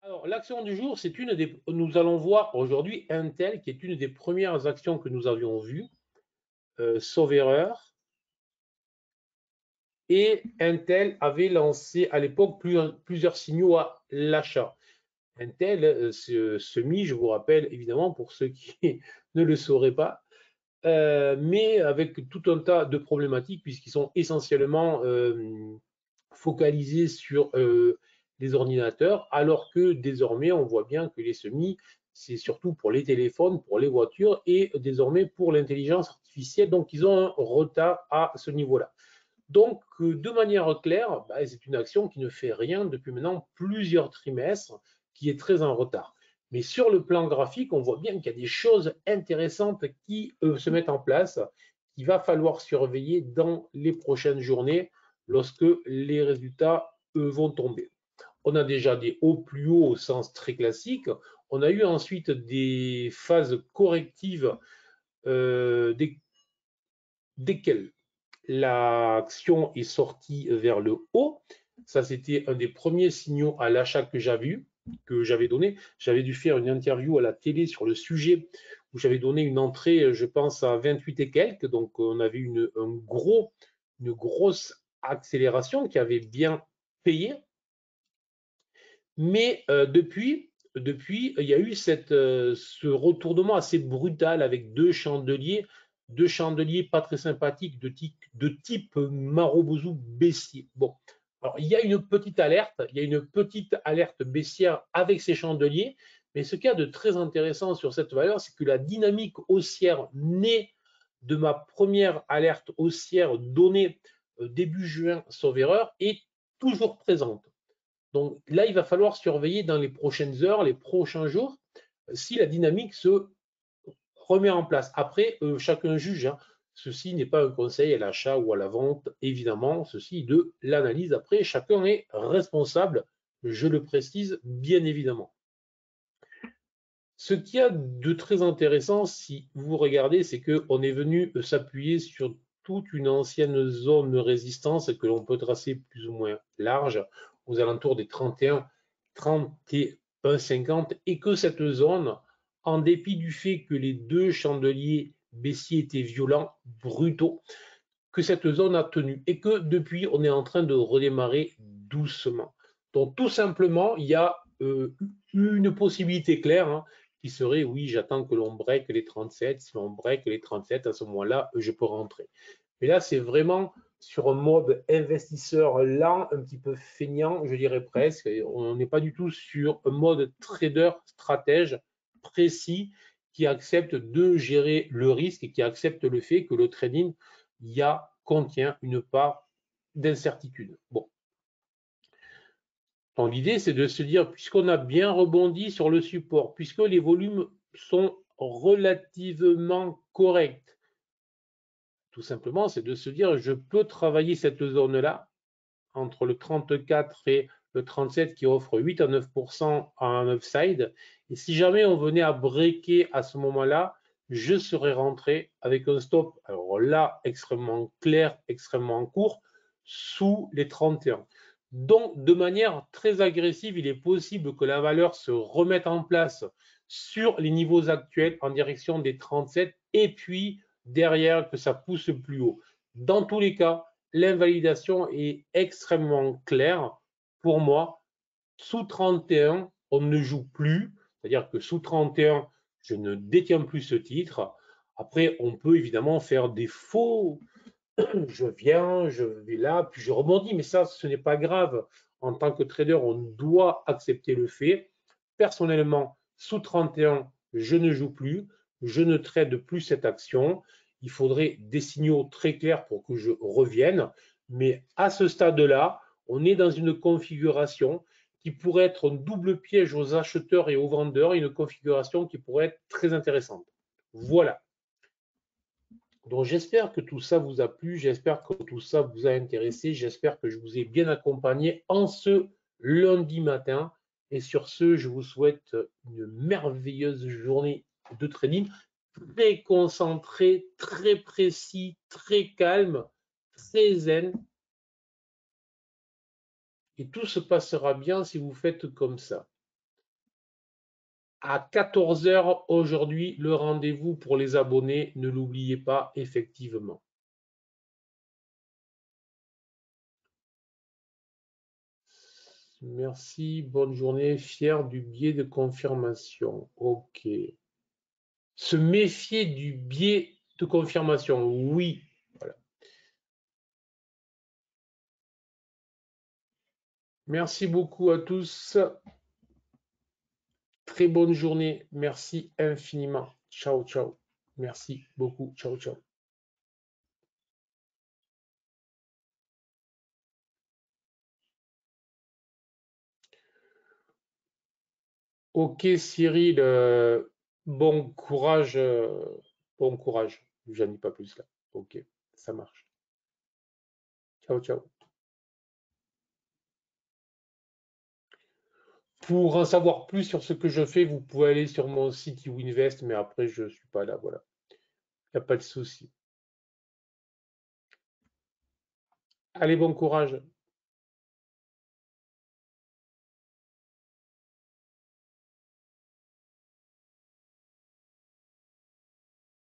Alors, l'action du jour, c'est une des. Nous allons voir aujourd'hui Intel, qui est une des premières actions que nous avions vues, sauf erreur. Et Intel avait lancé à l'époque plusieurs signaux à l'achat. Intel se mit, je vous rappelle évidemment pour ceux qui ne le sauraient pas, mais avec tout un tas de problématiques puisqu'ils sont essentiellement focalisés sur les ordinateurs, alors que désormais on voit bien que les semis, c'est surtout pour les téléphones, pour les voitures et désormais pour l'intelligence artificielle. Donc ils ont un retard à ce niveau-là. Donc, de manière claire, bah, c'est une action qui ne fait rien depuis maintenant plusieurs trimestres, qui est très en retard. Mais sur le plan graphique, on voit bien qu'il y a des choses intéressantes qui se mettent en place, qu'il va falloir surveiller dans les prochaines journées lorsque les résultats vont tomber. On a déjà des hauts plus hauts au sens très classique. On a eu ensuite des phases correctives desquelles l'action est sortie vers le haut. Ça, c'était un des premiers signaux à l'achat que j'avais donné. J'avais dû faire une interview à la télé sur le sujet où j'avais donné une entrée, je pense, à 28 et quelques. Donc, on avait une grosse accélération qui avait bien payé. Mais depuis, il y a eu ce retournement assez brutal avec deux chandeliers pas très sympathiques de type Marobouzou baissier. Bon, alors il y a une petite alerte baissière avec ces chandeliers, mais ce qu'il y a de très intéressant sur cette valeur, c'est que la dynamique haussière née de ma première alerte haussière donnée début juin, sauf erreur, est toujours présente. Donc là, il va falloir surveiller dans les prochaines heures, les prochains jours, si la dynamique se remet en place. Après, chacun juge, hein. Ceci n'est pas un conseil à l'achat ou à la vente, évidemment. Ceci est de l'analyse. Après, chacun est responsable, je le précise bien évidemment. Ce qu'il y a de très intéressant, si vous regardez, c'est qu'on est venu s'appuyer sur toute une ancienne zone de résistance que l'on peut tracer plus ou moins large, aux alentours des 31,50, et que cette zone, en dépit du fait que les deux chandeliers baissiers étaient violents, brutaux, que cette zone a tenu et que depuis, on est en train de redémarrer doucement. Donc tout simplement, il y a une possibilité claire, hein, qui serait, oui, j'attends que l'on break les 37. Si l'on break les 37, à ce moment-là, je peux rentrer. Mais là, c'est vraiment sur un mode investisseur lent, un petit peu feignant, je dirais presque. On n'est pas du tout sur un mode trader stratège précis qui accepte de gérer le risque et qui accepte le fait que le trading contient une part d'incertitude. Bon, donc l'idée, c'est de se dire, puisqu'on a bien rebondi sur le support, puisque les volumes sont relativement corrects, tout simplement, c'est de se dire, je peux travailler cette zone-là entre le 34 et le 37 qui offre 8 à 9% en upside. Et si jamais on venait à breaker à ce moment-là, je serais rentré avec un stop, alors là, extrêmement clair, extrêmement court, sous les 31. Donc, de manière très agressive, il est possible que la valeur se remette en place sur les niveaux actuels en direction des 37 et puis derrière que ça pousse plus haut. Dans tous les cas, l'invalidation est extrêmement claire pour moi. Sous 31, on ne joue plus, c'est-à-dire que sous 31, je ne détiens plus ce titre. Après, on peut évidemment faire des faux. Je viens, je vais là, puis je rebondis, mais ça, ce n'est pas grave. En tant que trader, on doit accepter le fait. Personnellement, sous 31, je ne joue plus, je ne trade plus cette action. Il faudrait des signaux très clairs pour que je revienne. Mais à ce stade-là, on est dans une configuration qui pourrait être un double piège aux acheteurs et aux vendeurs, une configuration qui pourrait être très intéressante. Voilà. Donc j'espère que tout ça vous a plu, j'espère que tout ça vous a intéressé, j'espère que je vous ai bien accompagné en ce lundi matin. Et sur ce, je vous souhaite une merveilleuse journée de trading, très concentré, très précis, très calme, très zen. Et tout se passera bien si vous faites comme ça. à 14 h aujourd'hui, le rendez-vous pour les abonnés. Ne l'oubliez pas, effectivement. Merci, bonne journée. Fier du biais de confirmation. OK. Se méfier du biais de confirmation. Oui. Voilà. Merci beaucoup à tous. Très bonne journée. Merci infiniment. Ciao, ciao. Merci beaucoup. Ciao, ciao. Ok, Cyril, bon courage. Bon courage. J'en dis pas plus là. Ok, ça marche. Ciao, ciao. Pour en savoir plus sur ce que je fais, vous pouvez aller sur mon site YouInvest, mais après, je suis pas là. Voilà. Il n'y a pas de souci. Allez, bon courage.